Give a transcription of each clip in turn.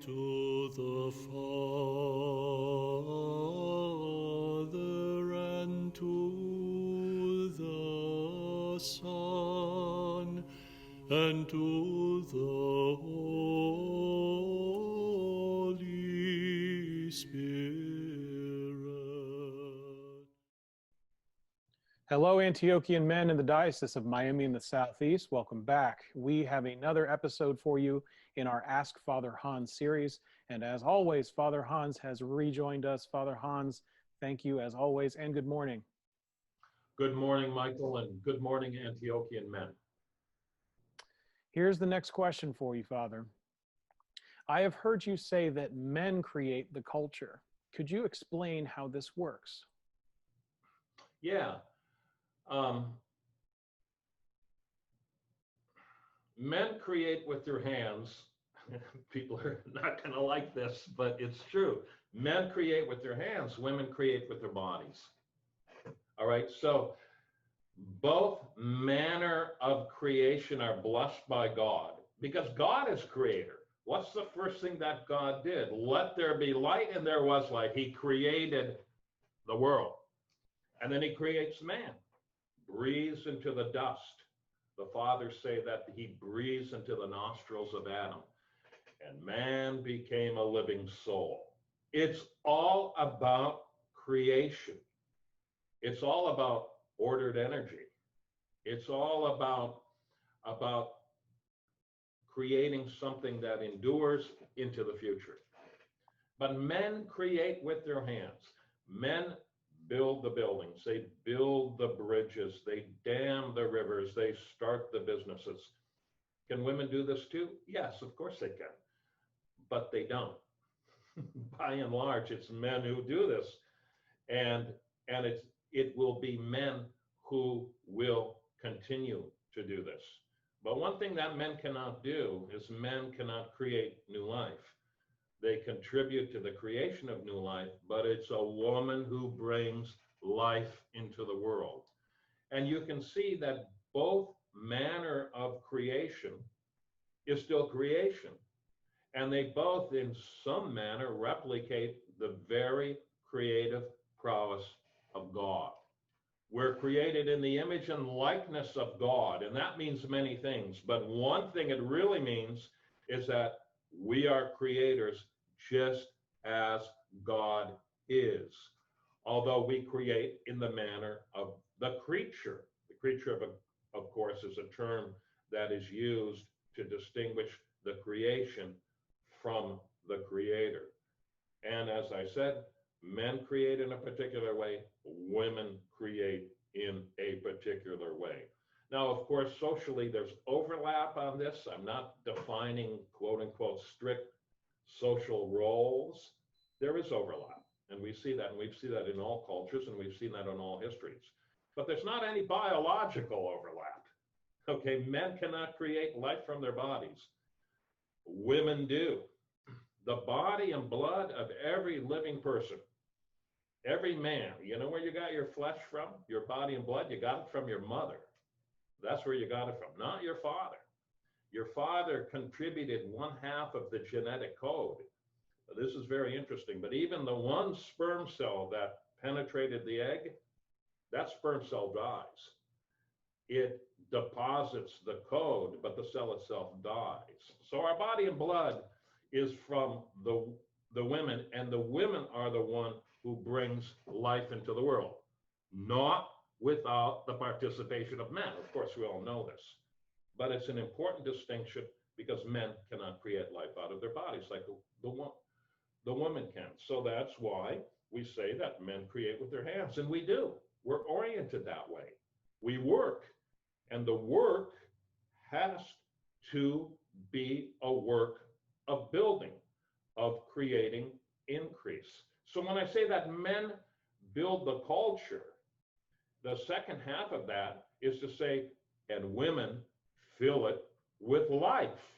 to the Father, and to the Son, and to the Holy Spirit. Hello, Antiochian men in the Diocese of Miami in the Southeast. Welcome back. We have another episode for you in our Ask Father Hans series. And as always, Father Hans has rejoined us. Father Hans, thank you as always, and good morning. Good morning, Michael, and good morning, Antiochian men. Here's the next question for you, Father. I have heard you say that men create the culture. Could you explain how this works? Yeah. Men create with their hands. People are not going to like this, but it's true. Men create with their hands, women create with their bodies. All right, so both manner of creation are blessed by God because God is creator. What's the first thing that God did? Let there be light, and there was light. He created the world. And then he creates man, breathes into the dust. The fathers say that he breathes into the nostrils of Adam, and man became a living soul. It's all about creation. It's all about ordered energy. It's all about creating something that endures into the future. But men create with their hands. Men build the buildings, they build the bridges, they dam the rivers, they start the businesses. Can women do this too? Yes, of course they can, but they don't. By and large, it's men who do this, and it will be men who will continue to do this. But one thing that men cannot do is men cannot create new life. They contribute to the creation of new life, but it's a woman who brings life into the world. And you can see that both manner of creation is still creation. And they both, in some manner, replicate the very creative prowess of God. We're created in the image and likeness of God, and that means many things. But one thing it really means is that we are creators just as God is, although we create in the manner of the creature. The creature, of course, is a term that is used to distinguish the creation from the creator. And as I said, men create in a particular way, women create in a particular way. Now, of course, socially, there's overlap on this. I'm not defining, quote unquote, strict social roles. There is overlap, and we see that, and we've seen that in all cultures, and we've seen that in all histories. But there's not any biological overlap. Okay, men cannot create life from their bodies. Women do. The body and blood of every living person, every man, you know where you got your flesh from? Your body and blood, you got it from your mother. That's where you got it from, not your father. Your father contributed 1/2 of the genetic code. This is very interesting, but even the one sperm cell that penetrated the egg, that sperm cell dies. It deposits the code, but the cell itself dies. So our body and blood is from the women, and the women are the one who brings life into the world, not without the participation of men. Of course, we all know this. But it's an important distinction because men cannot create life out of their bodies like the woman can. So that's why we say that men create with their hands, and we do. We're oriented that way. We work, and the work has to be a work of building, of creating increase. So when I say that men build the culture, the second half of that is to say, and women fill it with life.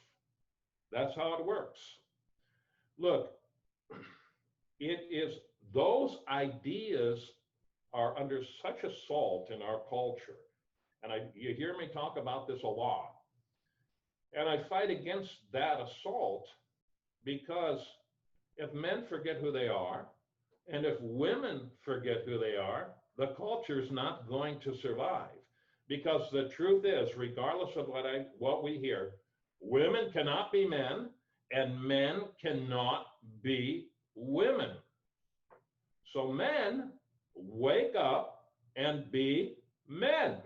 That's how it works. Look, it is, those ideas are under such assault in our culture. And you hear me talk about this a lot. And I fight against that assault Because if men forget who they are, and if women forget who they are, the culture is not going to survive. Because the truth is, regardless of what we hear, women cannot be men, and men cannot be women. So men, wake up and be men.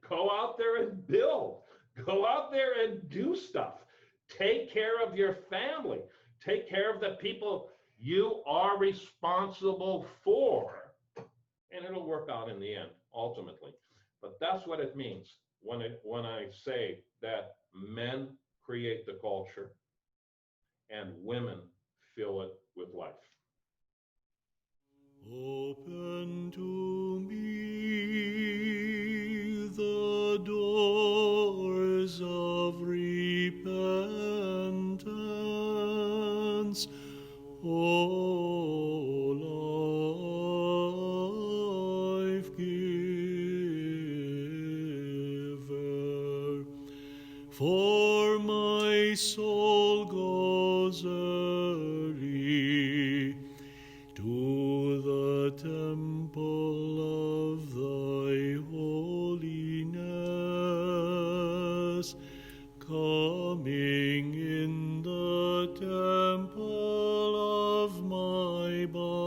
Go out there and build. Go out there and do stuff. Take care of your family. Take care of the people you are responsible for. And it'll work out in the end, ultimately. But that's what it means when I say that men create the culture and women fill it with life. Open to me the doors of repentance, O life giver, for my soul goes early to the temple of thy holiness, coming in the temple of my body.